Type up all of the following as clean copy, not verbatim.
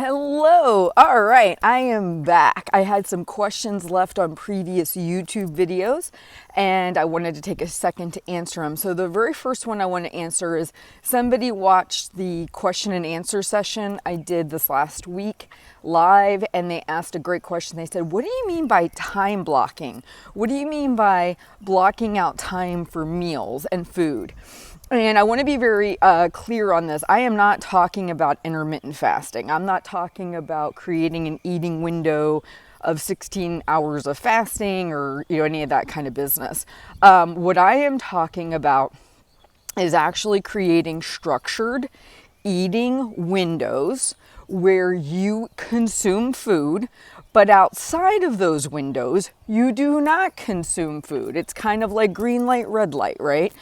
Hello. All right, I am back. I had some questions left on previous YouTube videos and I wanted to take a second to answer them. So the very first one I want to answer is somebody watched the question and answer session I did this last week live and they asked a great question. They said, "What do you mean by time blocking? What do you mean by blocking out time for meals and food?" And I want to be very clear on this. I am not talking about intermittent fasting. I'm not talking about creating an eating window of 16 hours of fasting or any of that kind of business. What I am talking about is actually creating structured eating windows where you consume food, but outside of those windows, you do not consume food. It's kind of like green light, red light, right?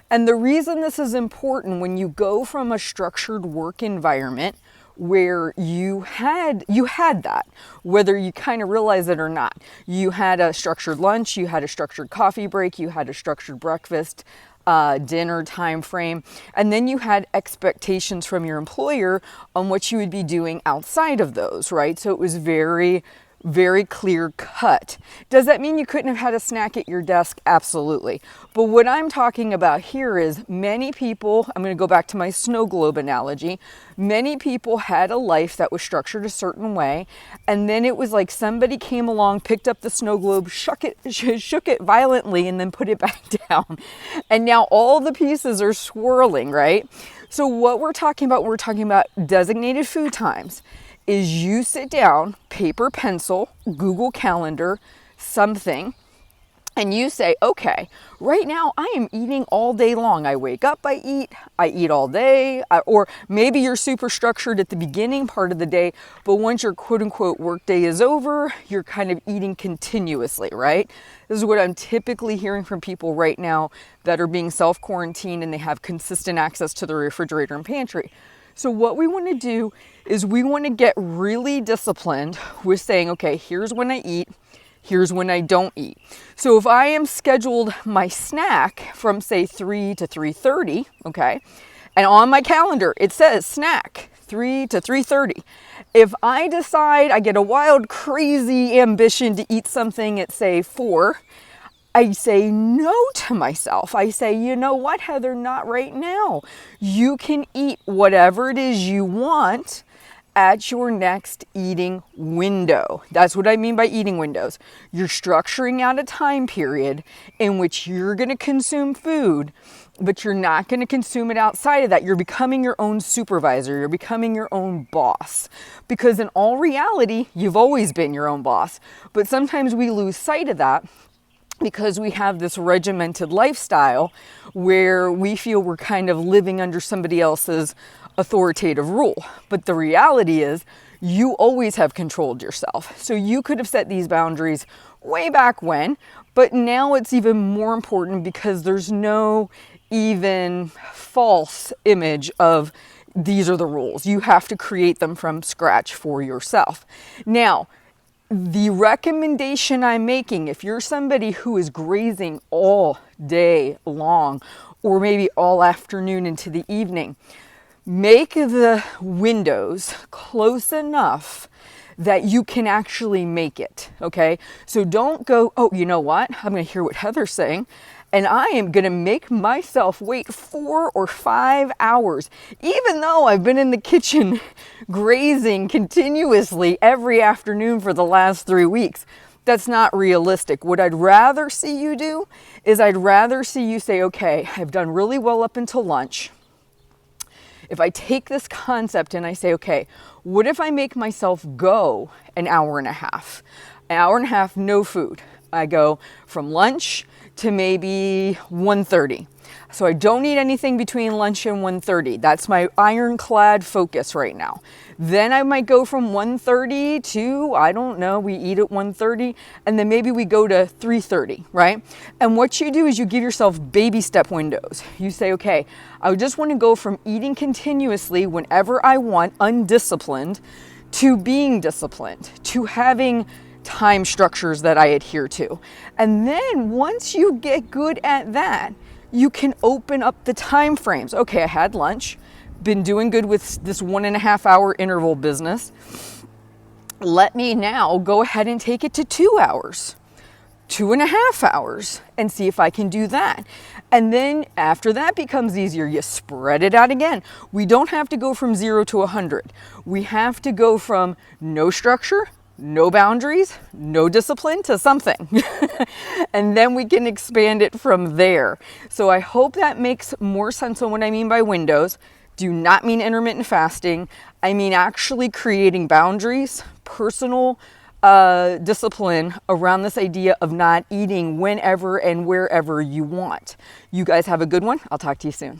And the reason this is important, when you go from a structured work environment where you had that, whether you kind of realize it or not, you had a structured lunch, you had a structured coffee break, you had a structured breakfast, dinner time frame, and then you had expectations from your employer on what you would be doing outside of those, right? So it was very clear cut. Does that mean you couldn't have had a snack at your desk? Absolutely. But what I'm talking about here is many people, I'm going to go back to my snow globe analogy, many people had a life that was structured a certain way, and then it was like somebody came along, picked up the snow globe, shook it violently, and then put it back down. And now all the pieces are swirling, right? So what we're talking about designated food times. Is you sit down, paper, pencil, Google Calendar, something, and you say, okay, right now I am eating all day long. I wake up, I eat all day, or maybe you're super structured at the beginning part of the day, but once your quote unquote work day is over, you're kind of eating continuously, right? This is what I'm typically hearing from people right now that are being self-quarantined and they have consistent access to the refrigerator and pantry. So what we want to do is we want to get really disciplined with saying, okay, here's when I eat, here's when I don't eat. So if I am scheduled my snack from say 3 to 3:30, okay, and on my calendar it says snack 3 to 3:30. If I decide I get a wild, crazy ambition to eat something at say 4, I say no to myself. I say, you know what, Heather, not right now. You can eat whatever it is you want at your next eating window. That's what I mean by eating windows. You're structuring out a time period in which you're going to consume food, but you're not going to consume it outside of that. You're becoming your own supervisor. You're becoming your own boss. Because in all reality, you've always been your own boss. But sometimes we lose sight of that because we have this regimented lifestyle where we feel we're kind of living under somebody else's authoritative rule. But the reality is you always have controlled yourself. So you could have set these boundaries way back when, but now it's even more important because there's no even false image of these are the rules. You have to create them from scratch for yourself. Now, the recommendation I'm making, if you're somebody who is grazing all day long or maybe all afternoon into the evening, make the windows close enough that you can actually make it, okay? So don't go, oh, you know what? I'm going to hear what Heather's saying, and I am going to make myself wait 4 or 5 hours, even though I've been in the kitchen grazing continuously every afternoon for the last 3 weeks. That's not realistic. What I'd rather see you do is I'd rather see you say, okay, I've done really well up until lunch. If I take this concept and I say, okay, what if I make myself go an hour and a half? An hour and a half, no food. I go from lunch to maybe 1:30. So I don't eat anything between lunch and 1:30. That's my ironclad focus right now. Then I might go from 1:30 to, I don't know, we eat at 1:30, and then maybe we go to 3:30, right? And what you do is you give yourself baby step windows. You say, okay, I just want to go from eating continuously whenever I want, undisciplined, to being disciplined, to having time structures that I adhere to. And then once you get good at that, you can open up the time frames. Okay, I had lunch. been doing good with this 1.5 hour interval business. Let me now go ahead and take it to 2 hours, 2.5 hours, and see if I can do that. And then after that becomes easier, you spread it out again. We don't have to go from 0 to 100. We have to go from no structure, no boundaries, no discipline to something. And then we can expand it from there. So I hope that makes more sense on what I mean by windows. Do not mean intermittent fasting. I mean actually creating boundaries, personal discipline around this idea of not eating whenever and wherever you want. You guys have a good one. I'll talk to you soon.